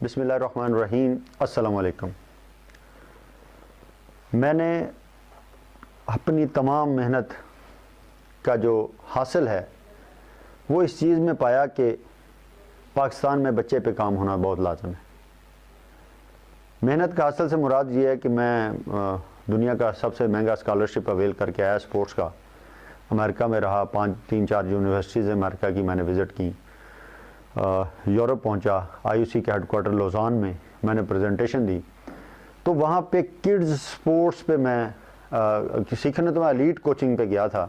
बिस्मिल्लाहिर्रहमानिर्रहीम। अस्सलाम वालेकुम। मैंने अपनी तमाम मेहनत का जो हासिल है वो इस चीज़ में पाया कि पाकिस्तान में बच्चे पे काम होना बहुत लाज़िम है। मेहनत का हासिल से मुराद ये है कि मैं दुनिया का सबसे महंगा स्कॉलरशिप अवेल करके आया स्पोर्ट्स का। अमेरिका में रहा, 3-4 यूनिवर्सिटीज़ अमेरिका की मैंने विज़िट की। यूरोप पहुंचा, आईयूसी के हेडक्वार्टर लोज़ान में मैंने प्रेजेंटेशन दी। तो वहाँ पे किड्स स्पोर्ट्स पे मैं सीखने तो मैं एलीट कोचिंग पे गया था,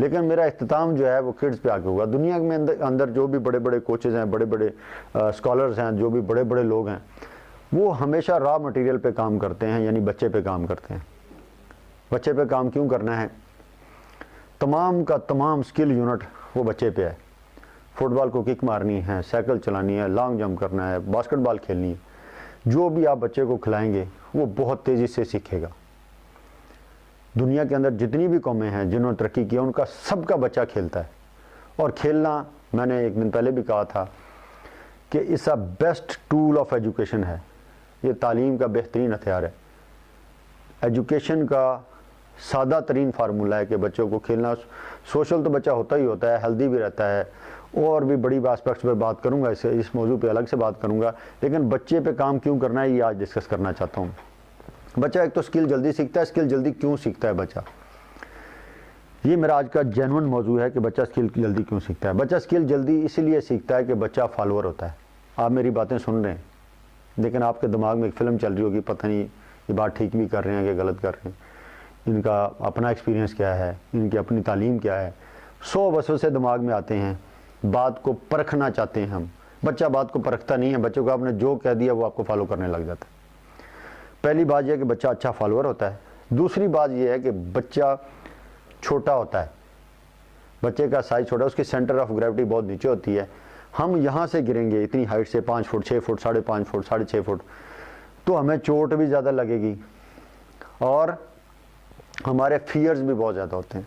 लेकिन मेरा इख्तिताम जो है वो किड्स पे आके हुआ। दुनिया में अंदर जो भी बड़े बड़े कोचेज़ हैं, बड़े बड़े स्कॉलर्स हैं, जो भी बड़े बड़े लोग हैं, वो हमेशा रॉ मटेरियल पे काम करते हैं, यानी बच्चे पे काम करते हैं। बच्चे पे काम क्यों करना है? तमाम का तमाम स्किल यूनिट वो बच्चे पे है। फुटबॉल को किक मारनी है, साइकिल चलानी है, लॉन्ग जंप करना है, बास्केटबॉल खेलनी है, जो भी आप बच्चे को खिलाएंगे वो बहुत तेज़ी से सीखेगा। दुनिया के अंदर जितनी भी कौमें हैं जिन्होंने तरक्की की, उनका सबका बच्चा खेलता है। और खेलना, मैंने एक दिन पहले भी कहा था कि it's a best tool of education है। ये तालीम का बेहतरीन हथियार है। एजुकेशन का सादा तरीन फार्मूला है कि बच्चों को खेलना, सोशल तो बच्चा होता ही होता है, हेल्दी भी रहता है, और भी बड़ी एस्पेक्ट्स पर बात करूंगा, इस मौजू पे अलग से बात करूंगा। लेकिन बच्चे पे काम क्यों करना है ये आज डिस्कस करना चाहता हूँ। बच्चा एक तो स्किल जल्दी सीखता है। स्किल जल्दी क्यों सीखता है बच्चा, ये मेरा आज का जेन्युइन मौजू है कि बच्चा स्किल जल्दी क्यों सीखता है। बच्चा स्किल जल्दी इसलिए सीखता है कि बच्चा फॉलोअर होता है। आप मेरी बातें सुन रहे हैं, लेकिन आपके दिमाग में एक फ़िल्म चल रही होगी, पता नहीं ये बात ठीक भी कर रहे हैं कि गलत कर रहे हैं, इनका अपना एक्सपीरियंस क्या है, इनकी अपनी तालीम क्या है। 100 वसवसे दिमाग में आते हैं, बात को परखना चाहते हैं हम। बच्चा बात को परखता नहीं है। बच्चे को आपने जो कह दिया वो आपको फॉलो करने लग जाता है। पहली बात यह है कि बच्चा अच्छा फॉलोअर होता है। दूसरी बात यह है कि बच्चा छोटा होता है। बच्चे का साइज छोटा, उसकी सेंटर ऑफ ग्रेविटी बहुत नीचे होती है। हम यहाँ से गिरेंगे इतनी हाइट से, 5 फुट, 6 फुट, 5.5 फुट, 6.5 फुट, तो हमें चोट भी ज़्यादा लगेगी और हमारे फियर्स भी बहुत ज़्यादा होते हैं।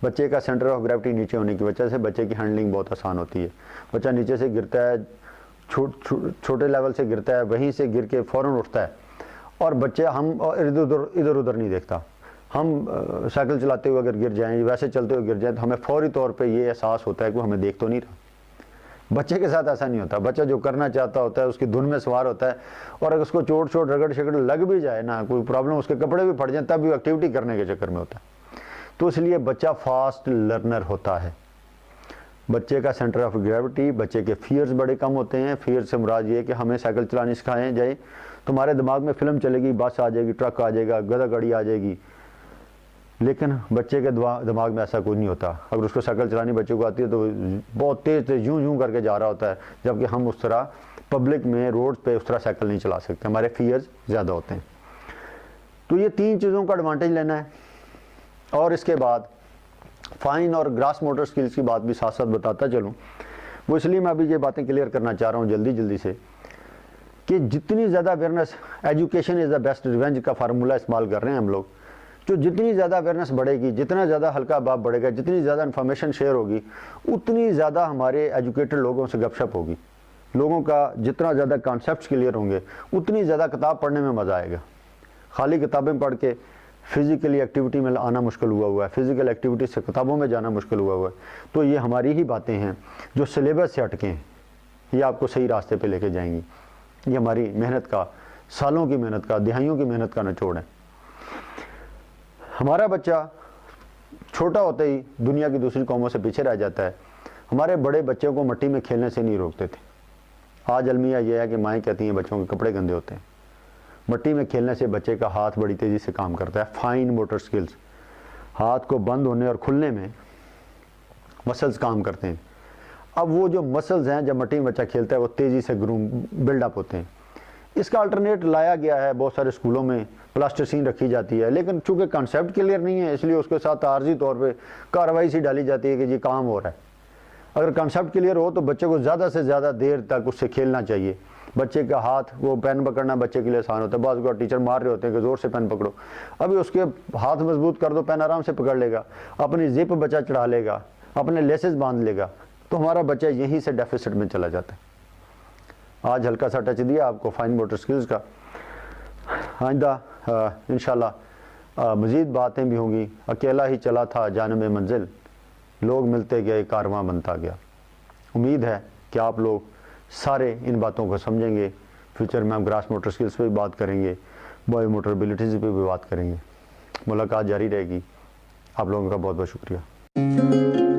बच्चे का सेंटर ऑफ ग्रेविटी नीचे होने की वजह से बच्चे की हैंडलिंग बहुत आसान होती है। बच्चा नीचे से गिरता है, छोटे लेवल से गिरता है, वहीं से गिर के फ़ौरन उठता है, और बच्चे हम इधर उधर नहीं देखता। हम साइकिल चलाते हुए अगर गिर जाएं, वैसे चलते हुए गिर जाएं, तो हमें फौरी तौर पे ये एहसास होता है कि हमें देख तो नहीं रहा। बच्चे के साथ ऐसा नहीं होता। बच्चा जो करना चाहता होता है उसकी धुन में सवार होता है, और अगर उसको चोट रगड़ शकड़ लग भी जाए ना, कोई प्रॉब्लम, उसके कपड़े भी फट जाए, तब भी एक्टिविटी करने के चक्कर में होता है। तो इसलिए बच्चा फास्ट लर्नर होता है। बच्चे का सेंटर ऑफ ग्रेविटी, बच्चे के फियर्स बड़े कम होते हैं। फियर से मुराद ये है कि हमें साइकिल चलानी सिखाए जाए, तुम्हारे दिमाग में फिल्म चलेगी, बस आ जाएगी, ट्रक आ जाएगा, गधा गाड़ी आ जाएगी, लेकिन बच्चे के दिमाग में ऐसा कुछ नहीं होता। अगर उसको साइकिल चलानी बच्चे को आती है तो बहुत तेज़ यूं यूं करके जा रहा होता है, जबकि हम उस तरह पब्लिक में, रोड पे उस तरह साइकिल नहीं चला सकते। हमारे फियर्स ज़्यादा होते हैं। तो ये 3 चीज़ों का एडवांटेज लेना है। और इसके बाद फाइन और ग्रास मोटर स्किल्स की बात भी साथ साथ बताता चलूँ। वो इसलिए मैं अभी ये बातें क्लियर करना चाह रहा हूँ जल्दी से, कि जितनी ज़्यादा awareness, education is the best revenge का फार्मूला इस्तेमाल कर रहे हैं हम लोग। जो जितनी ज़्यादा अवेयरनेस बढ़ेगी, जितना ज़्यादा हल्का बाप बढ़ेगा, जितनी ज़्यादा इन्फॉर्मेशन शेयर होगी, उतनी ज़्यादा हमारे एजुकेटेड लोगों से गपशप होगी। लोगों का जितना ज़्यादा कॉन्सेप्ट्स क्लियर होंगे, उतनी ज़्यादा किताब पढ़ने में मज़ा आएगा। खाली किताबें पढ़ के फिज़िकली एक्टिविटी में आना मुश्किल हुआ है, फिज़िकल एक्टिविटी से किताबों में जाना मुश्किल हुआ है। तो ये हमारी ही बातें हैं जो सिलेबस से हटके हैं, ये आपको सही रास्ते पे लेके जाएंगी। ये हमारी मेहनत का, सालों की मेहनत का, दिहाइयों की मेहनत का निचोड़ है। हमारा बच्चा छोटा होते ही दुनिया की दूसरी कौमों से पीछे रह जाता है। हमारे बड़े बच्चों को मिट्टी में खेलने से नहीं रोकते थे। आज अलमिया यह है कि माएँ कहती हैं बच्चों के कपड़े गंदे होते हैं। मिट्टी में खेलने से बच्चे का हाथ बड़ी तेज़ी से काम करता है। फाइन मोटर स्किल्स, हाथ को बंद होने और खुलने में मसल्स काम करते हैं। अब वो जो मसल्स हैं, जब मिट्टी में बच्चा खेलता है, वो तेज़ी से बिल्डअप होते हैं। इसका अल्टरनेट लाया गया है, बहुत सारे स्कूलों में प्लास्टिसीन रखी जाती है, लेकिन चूँकि कॉन्सेप्ट क्लियर नहीं है, इसलिए उसके साथ आर्जी तौर पे कार्रवाई सी डाली जाती है कि जी काम हो रहा है। अगर कॉन्सेप्ट क्लियर हो तो बच्चे को ज़्यादा से ज़्यादा देर तक उससे खेलना चाहिए। बच्चे का हाथ, वो पेन पकड़ना बच्चे के लिए आसान होता है। बाज़ को टीचर मार रहे होते हैं कि ज़ोर से पेन पकड़ो, अभी उसके हाथ मजबूत कर दो, पेन आराम से पकड़ लेगा, अपनी जिप बच्चा चढ़ा लेगा, अपने लेसेस बांध लेगा। तो हमारा बच्चा यहीं से डेफिसिट में चला जाता है। आज हल्का सा टच दिया आपको फाइन मोटर स्किल्स का। आइंदा इंशाल्लाह मज़ीद बातें भी होंगी। अकेला ही चला था जानिब मंजिल, लोग मिलते गए कारवां बनता गया। उम्मीद है कि आप लोग सारे इन बातों को समझेंगे। फ्यूचर में हम ग्रास मोटर स्किल्स पे भी बात करेंगे, बॉय मोटर एबिलिटीज़ पे भी बात करेंगे। मुलाकात जारी रहेगी। आप लोगों का बहुत बहुत शुक्रिया।